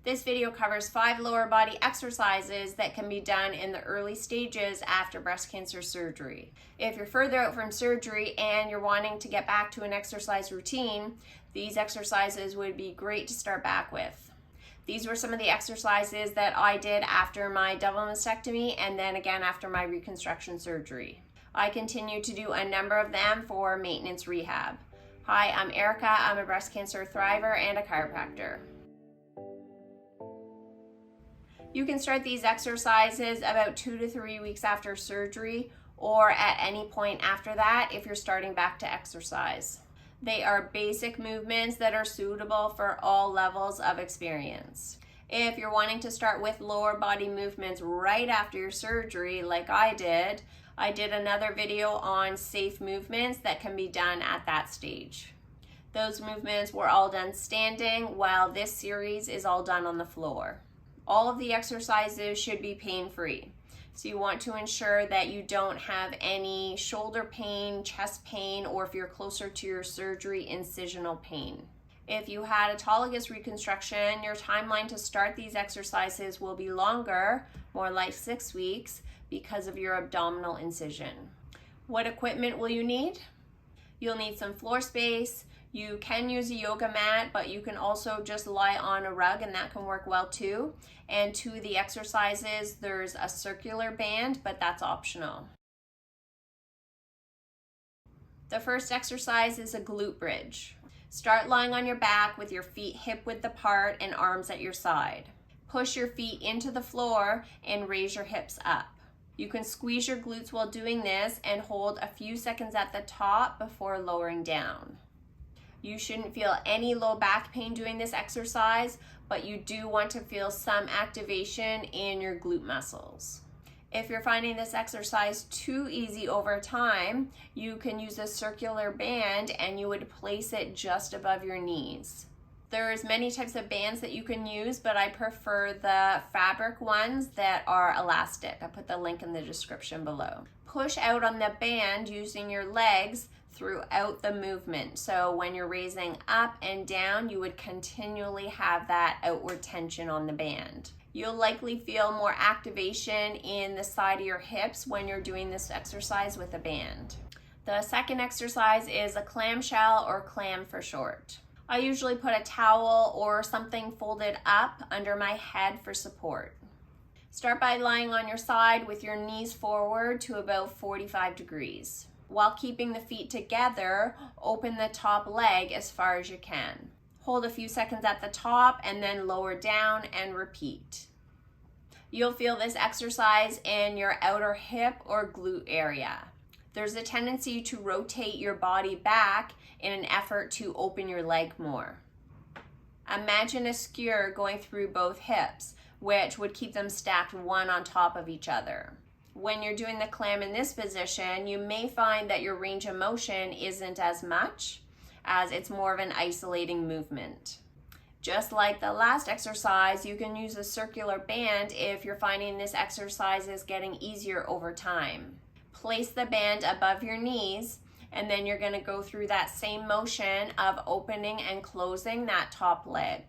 This video covers 5 lower body exercises that can be done in the early stages after breast cancer surgery. If you're further out from surgery and you're wanting to get back to an exercise routine, these exercises would be great to start back with. These were some of the exercises that I did after my double mastectomy and then again after my reconstruction surgery. I continue to do a number of them for maintenance rehab. Hi, I'm Erica. I'm a breast cancer thriver and a chiropractor. You can start these exercises about 2 to 3 weeks after surgery or at any point after that if you're starting back to exercise. They are basic movements that are suitable for all levels of experience. If you're wanting to start with lower body movements right after your surgery like I did another video on safe movements that can be done at that stage. Those movements were all done standing, while this series is all done on the floor. All of the exercises should be pain-free. So you want to ensure that you don't have any shoulder pain, chest pain, or if you're closer to your surgery, incisional pain. If you had autologous reconstruction, your timeline to start these exercises will be longer, more like 6 weeks, because of your abdominal incision. What equipment will you need? You'll need some floor space. You can use a yoga mat, but you can also just lie on a rug and that can work well too. And to the exercises, there's a circular band, but that's optional. The first exercise is a glute bridge. Start lying on your back with your feet hip width apart and arms at your side. Push your feet into the floor and raise your hips up. You can squeeze your glutes while doing this and hold a few seconds at the top before lowering down. You shouldn't feel any low back pain doing this exercise, but you do want to feel some activation in your glute muscles. If you're finding this exercise too easy over time, you can use a circular band and you would place it just above your knees. There's many types of bands that you can use, but I prefer the fabric ones that are elastic. I put the link in the description below. Push out on the band using your legs throughout the movement. So when you're raising up and down, you would continually have that outward tension on the band. You'll likely feel more activation in the side of your hips when you're doing this exercise with a band. The second exercise is a clamshell, or clam for short. I usually put a towel or something folded up under my head for support. Start by lying on your side with your knees forward to about 45 degrees. While keeping the feet together, open the top leg as far as you can. Hold a few seconds at the top and then lower down and repeat. You'll feel this exercise in your outer hip or glute area. There's a tendency to rotate your body back in an effort to open your leg more. Imagine a skewer going through both hips, which would keep them stacked one on top of each other. When you're doing the clam in this position, you may find that your range of motion isn't as much, as it's more of an isolating movement. Just like the last exercise, you can use a circular band if you're finding this exercise is getting easier over time. Place the band above your knees, and then you're going to go through that same motion of opening and closing that top leg.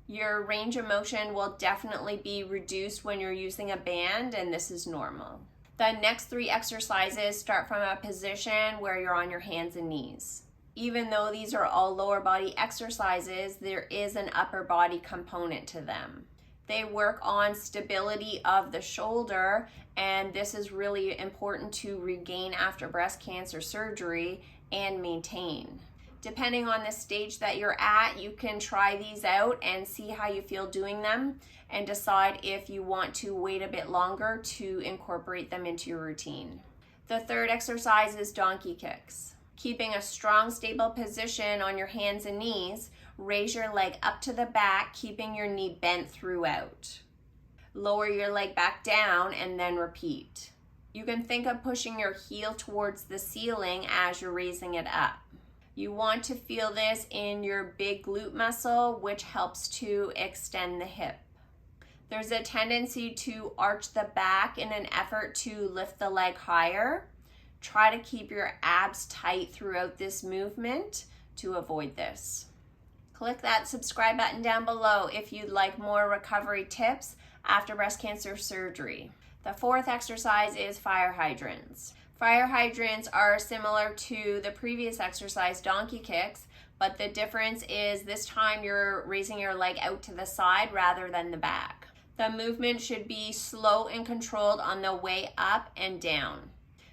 Your range of motion will definitely be reduced when you're using a band, and this is normal. The next 3 exercises start from a position where you're on your hands and knees. Even though these are all lower body exercises, there is an upper body component to them. They work on stability of the shoulder, and this is really important to regain after breast cancer surgery and maintain. Depending on the stage that you're at, you can try these out and see how you feel doing them and decide if you want to wait a bit longer to incorporate them into your routine. The third exercise is donkey kicks. Keeping a strong, stable position on your hands and knees, raise your leg up to the back, keeping your knee bent throughout. Lower your leg back down and then repeat. You can think of pushing your heel towards the ceiling as you're raising it up. You want to feel this in your big glute muscle, which helps to extend the hip. There's a tendency to arch the back in an effort to lift the leg higher. Try to keep your abs tight throughout this movement to avoid this. Click that subscribe button down below if you'd like more recovery tips after breast cancer surgery. The fourth exercise is fire hydrants. Fire hydrants are similar to the previous exercise, donkey kicks, but the difference is this time you're raising your leg out to the side rather than the back. The movement should be slow and controlled on the way up and down.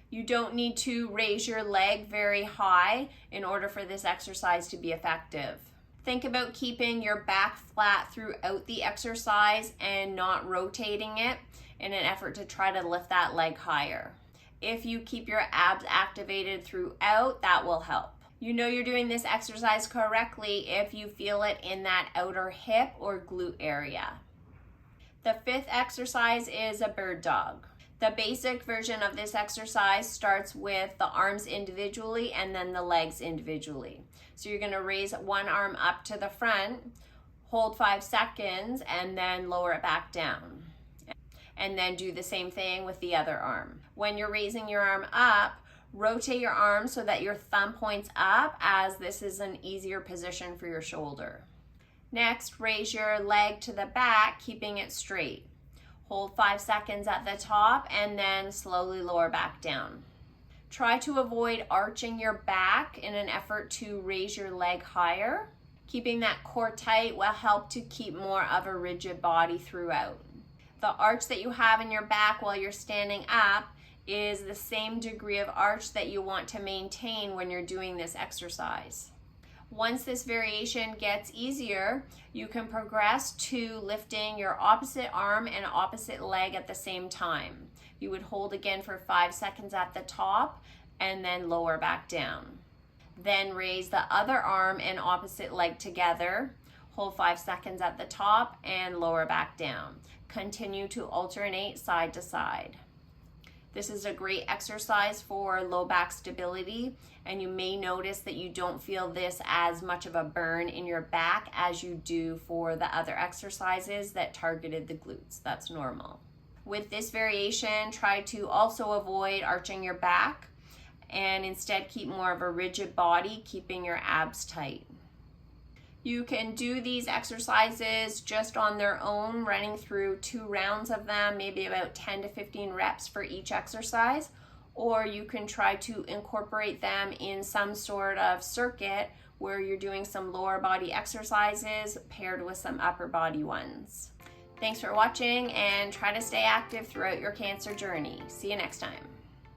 You don't need to raise your leg very high in order for this exercise to be effective. Think about keeping your back flat throughout the exercise and not rotating it in an effort to try to lift that leg higher. If you keep your abs activated throughout, that will help. You know you're doing this exercise correctly if you feel it in that outer hip or glute area. The fifth exercise is a bird dog. The basic version of this exercise starts with the arms individually and then the legs individually. So you're going to raise one arm up to the front, hold 5 seconds, and then lower it back down. And then do the same thing with the other arm. When you're raising your arm up, rotate your arm so that your thumb points up, as this is an easier position for your shoulder. Next, raise your leg to the back, keeping it straight. Hold 5 seconds at the top and then slowly lower back down. Try to avoid arching your back in an effort to raise your leg higher. Keeping that core tight will help to keep more of a rigid body throughout. The arch that you have in your back while you're standing up is the same degree of arch that you want to maintain when you're doing this exercise. Once this variation gets easier, you can progress to lifting your opposite arm and opposite leg at the same time. You would hold again for 5 seconds at the top and then lower back down. Then raise the other arm and opposite leg together. Hold 5 seconds at the top and lower back down. Continue to alternate side to side. This is a great exercise for low back stability, and you may notice that you don't feel this as much of a burn in your back as you do for the other exercises that targeted the glutes. That's normal. With this variation, try to also avoid arching your back and instead keep more of a rigid body, keeping your abs tight. You can do these exercises just on their own, running through 2 rounds of them, maybe about 10 to 15 reps for each exercise, or you can try to incorporate them in some sort of circuit where you're doing some lower body exercises paired with some upper body ones. Thanks for watching, and try to stay active throughout your cancer journey. See you next time.